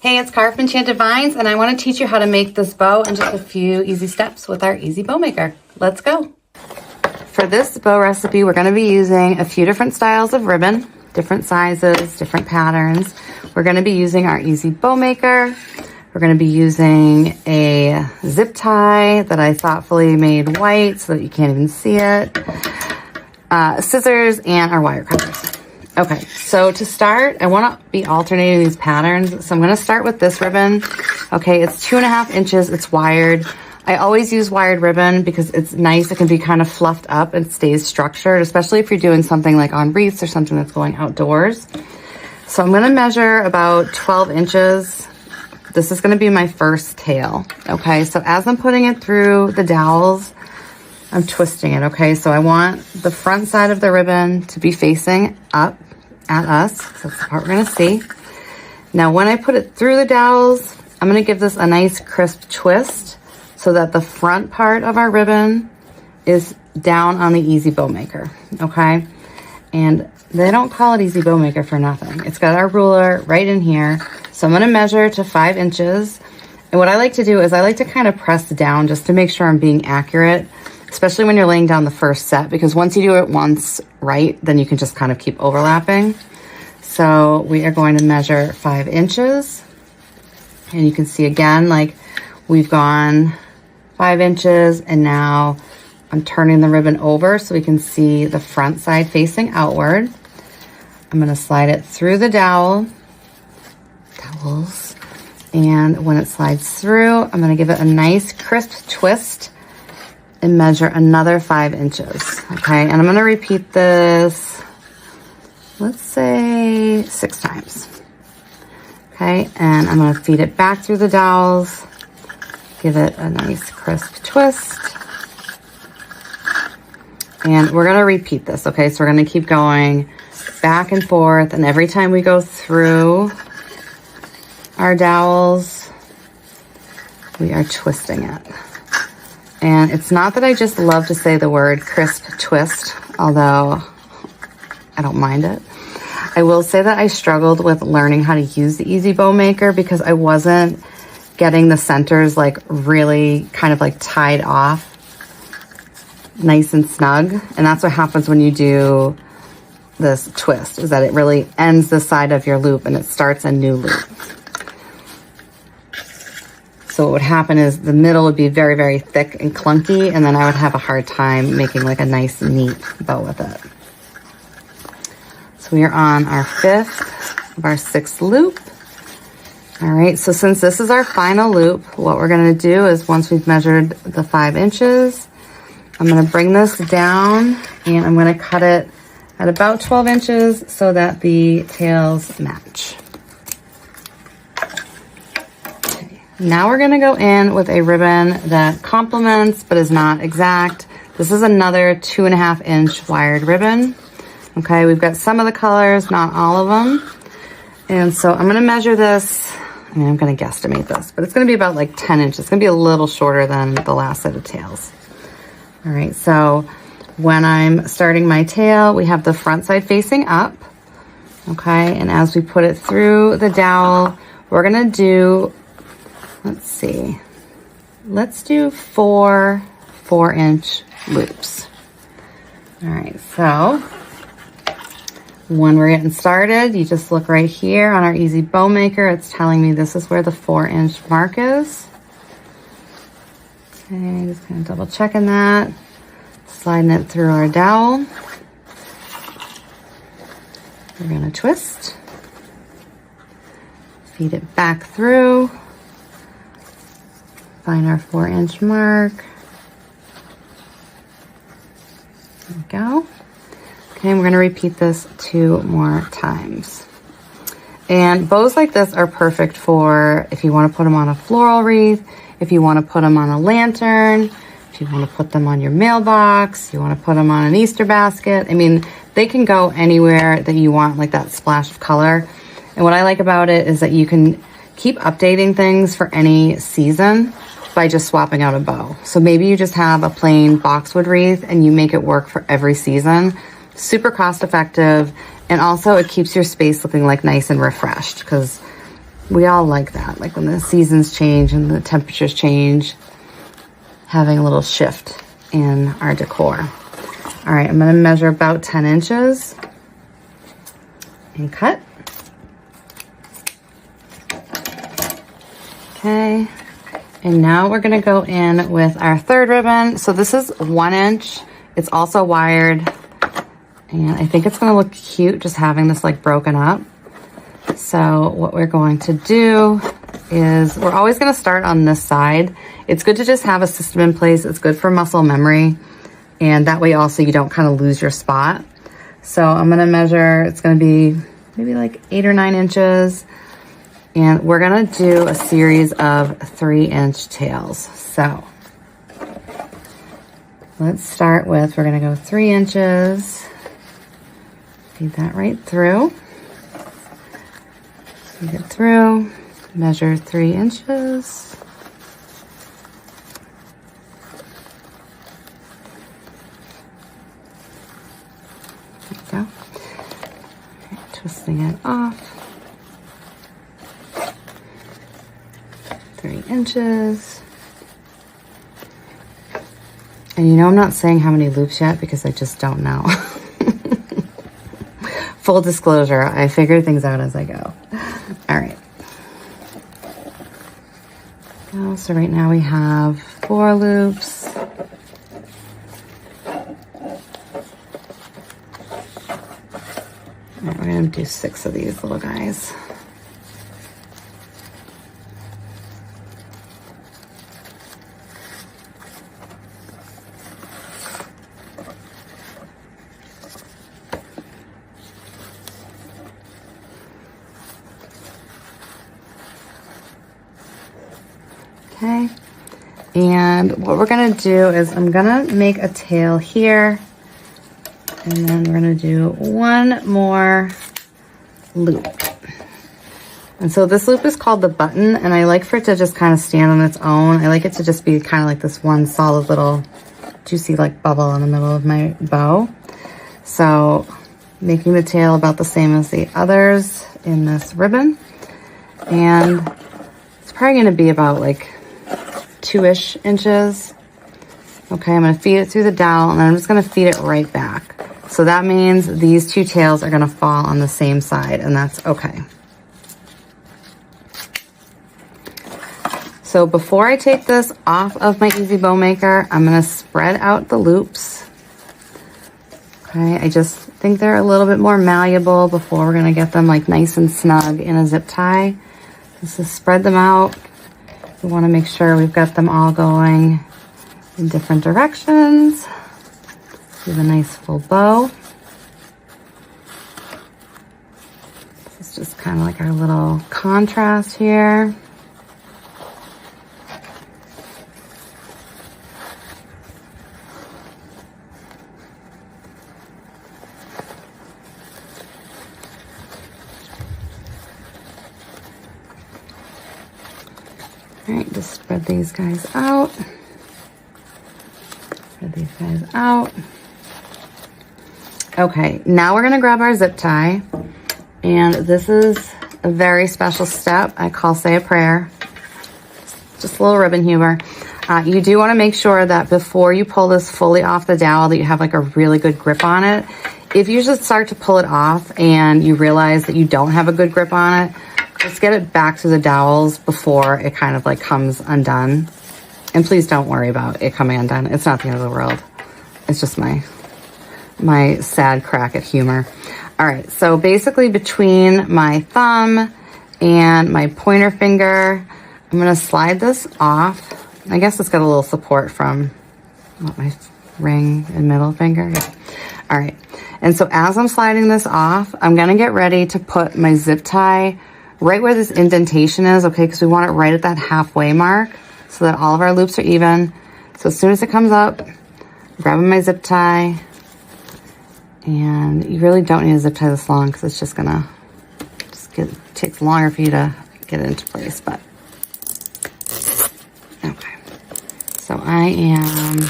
Hey, it's Cara from Enchanted Vines, and I want to teach you how to make this bow in just a few easy steps with our easy bow maker. Let's go. For this bow recipe, we're going to be using a few different styles of ribbon, different sizes, different patterns. We're going to be using our easy bow maker. We're going to be using a zip tie that I thoughtfully made white so that you can't even see it, scissors, and our wire cutters. Okay, so to start, I want to be alternating these patterns. So I'm going to start with this ribbon. Okay, it's 2.5 inches. It's wired. I always use wired ribbon because it's nice. It can be kind of fluffed up and stays structured, especially if you're doing something like on wreaths or something that's going outdoors. So I'm going to measure about 12 inches. This is going to be my first tail. Okay, so as I'm putting it through the dowels, I'm twisting it. Okay, so I want the front side of the ribbon to be facing up at us. So that's the part we're going to see. Now, when I put it through the dowels, I'm going to give this a nice crisp twist so that the front part of our ribbon is down on the easy bow maker. Okay, and they don't call it easy bow maker for nothing. It's got our ruler right in here. So I'm going to measure to 5 inches. And what I like to do is I like to kind of press down just to make sure I'm being accurate, especially when you're laying down the first set, because once you do it once right, then you can just kind of keep overlapping. So we are going to measure 5 inches. And you can see again, like we've gone 5 inches, and now I'm turning the ribbon over so we can see the front side facing outward. I'm going to slide it through the dowels. And when it slides through, I'm going to give it a nice crisp twist and measure another 5 inches. Okay, and I'm going to repeat this, let's say 6 times. Okay, and I'm going to feed it back through the dowels, give it a nice crisp twist, and we're going to repeat this. Okay, so we're going to keep going back and forth, and every time we go through our dowels, we are twisting it. And it's not that I just love to say the word crisp twist, although I don't mind it. I will say that I struggled with learning how to use the easy bow maker because I wasn't getting the centers like really kind of like tied off nice and snug. And that's what happens when you do this twist, is that it really ends the side of your loop and it starts a new loop. So what would happen is the middle would be very, very thick and clunky, and then I would have a hard time making like a nice, neat bow with it. So we are on our 5th of our 6th loop. All right, so since this is our final loop, what we're gonna do is once we've measured the 5 inches, I'm gonna bring this down and I'm gonna cut it at about 12 inches so that the tails match. Now we're gonna go in with a ribbon that complements but is not exact. This is another 2.5 inch wired ribbon. Okay, we've got some of the colors, not all of them. And so I'm gonna measure this, I'm gonna guesstimate this, but it's gonna be about like 10 inches. It's gonna be a little shorter than the last set of tails. All right, so when I'm starting my tail, we have the front side facing up. Okay, and as we put it through the dowel, we're gonna do, let's see, let's do 4 4-inch loops. All right, so when we're getting started, you just look right here on our easy bow maker. It's telling me this is where the 4-inch mark is. Okay, just kind of double checking that. Sliding it through our dowel. We're gonna twist. Feed it back through. Find our 4-inch mark. There we go. Okay, and we're gonna repeat this 2 more times. And bows like this are perfect for if you wanna put them on a floral wreath, if you wanna put them on a lantern, if you wanna put them on your mailbox, you wanna put them on an Easter basket. I mean, they can go anywhere that you want, like that splash of color. And what I like about it is that you can keep updating things for any season by just swapping out a bow. So maybe you just have a plain boxwood wreath and you make it work for every season. Super cost effective, and also it keeps your space looking like nice and refreshed, because We all like that, like when the seasons change and the temperatures change, having a little shift in our decor. All right, I'm gonna measure about 10 inches and cut. Okay, and now we're gonna go in with our third ribbon. So this is 1 inch. It's also wired, and I think it's gonna look cute just having this like broken up. So what we're going to do is we're always gonna start on this side. It's good to just have a system in place. It's good for muscle memory. And that way also you don't kind of lose your spot. So I'm gonna measure, it's gonna be maybe like 8 or 9 inches. And we're gonna do a series of 3-inch tails. So let's start with, we're gonna go 3 inches. Feed that right through. Feed it through, measure 3 inches. There we go. All right, twisting it off. 3 inches. And you know I'm not saying how many loops yet because I just don't know. Full disclosure, I figure things out as I go. All right. So right now we have 4 loops. All right, we're gonna do 6 of these little guys. Okay, and what we're gonna do is I'm gonna make a tail here, and then we're gonna do 1 more loop. And so this loop is called the button, and I like for it to just kind of stand on its own. I like it to just be kind of like this one solid little juicy like bubble in the middle of my bow. So making the tail about the same as the others in this ribbon, and it's probably gonna be about like 2-ish inches. Okay, I'm gonna feed it through the dowel, and then I'm just gonna feed it right back. So that means these 2 tails are gonna fall on the same side, and that's okay. So before I take this off of my Easy Bow Maker, I'm gonna spread out the loops. Okay, I just think they're a little bit more malleable before we're gonna get them like nice and snug in a zip tie. Just spread them out. We want to make sure we've got them all going in different directions. Give a nice full bow. This is just kind of like our little contrast here. All right, just spread these guys out. Spread these guys out. Okay, now we're gonna grab our zip tie. And this is a very special step I call say a prayer. Just a little ribbon humor. You do wanna make sure that before you pull this fully off the dowel that you have like a really good grip on it. If you just start to pull it off and you realize that you don't have a good grip on it, just get it back to the dowels before it kind of like comes undone. And please don't worry about it coming undone. It's not the end of the world. It's just my sad crack at humor. All right, so basically between my thumb and my pointer finger, I'm gonna slide this off. I guess it's got a little support from my ring and middle finger. Yeah. All right, and so as I'm sliding this off, I'm gonna get ready to put my zip tie right where this indentation is, okay, because we want it right at that halfway mark so that all of our loops are even. So as soon as it comes up, grabbing my zip tie, and you really don't need a zip tie this long because it's just gonna takes longer for you to get it into place, but okay. So I am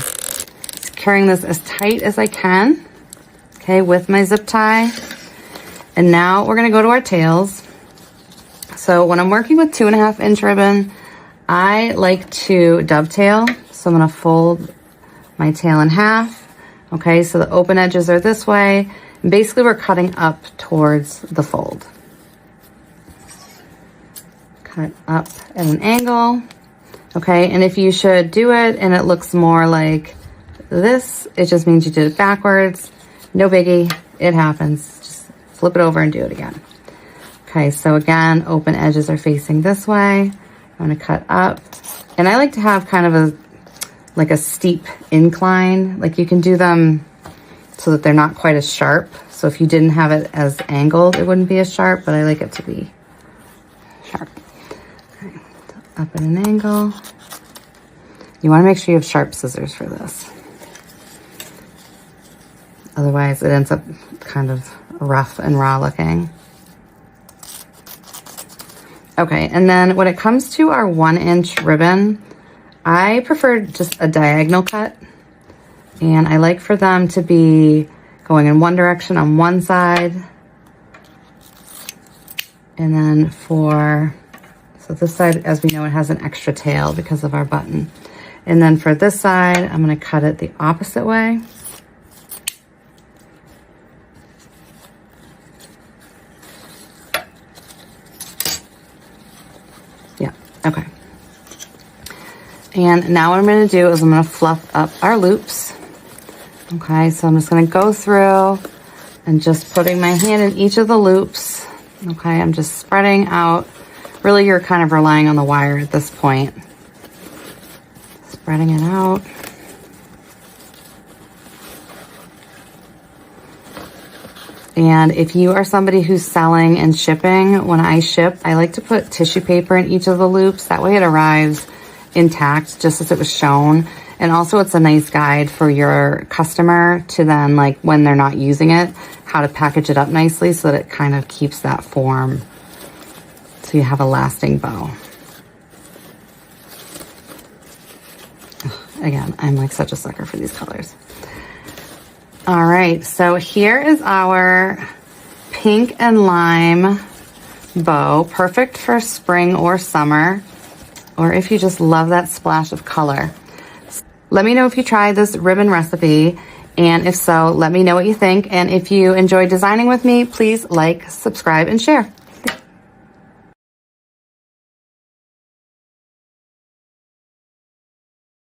securing this as tight as I can, okay, with my zip tie. And now we're gonna go to our tails. So when I'm working with 2.5 inch ribbon, I like to dovetail. So I'm gonna fold my tail in half. Okay, so the open edges are this way. And basically we're cutting up towards the fold. Cut up at an angle. Okay, and if you should do it and it looks more like this, it just means you did it backwards. No biggie, it happens. Just flip it over and do it again. Okay, so again, open edges are facing this way. I'm gonna cut up. And I like to have kind of like a steep incline. Like you can do them so that they're not quite as sharp. So if you didn't have it as angled, it wouldn't be as sharp, but I like it to be sharp. Okay, up at an angle. You wanna make sure you have sharp scissors for this. Otherwise it ends up kind of rough and raw looking. Okay, and then when it comes to our 1 inch ribbon, I prefer just a diagonal cut. And I like for them to be going in one direction on one side. And then so this side, as we know, it has an extra tail because of our button. And then for this side, I'm gonna cut it the opposite way. Yeah, okay. And now what I'm gonna do is I'm gonna fluff up our loops. Okay, so I'm just gonna go through and just putting my hand in each of the loops. Okay, I'm just spreading out. Really, you're kind of relying on the wire at this point. Spreading it out. And if you are somebody who's selling and shipping, when I ship, I like to put tissue paper in each of the loops. That way it arrives intact, just as it was shown. And also it's a nice guide for your customer to then, like when they're not using it, how to package it up nicely so that it kind of keeps that form so you have a lasting bow. Again, I'm like such a sucker for these colors. All right, so here is our pink and lime bow, perfect for spring or summer, or if you just love that splash of color. Let me know if you tried this ribbon recipe, and if so, let me know what you think. And if you enjoyed designing with me, please like, subscribe, and share.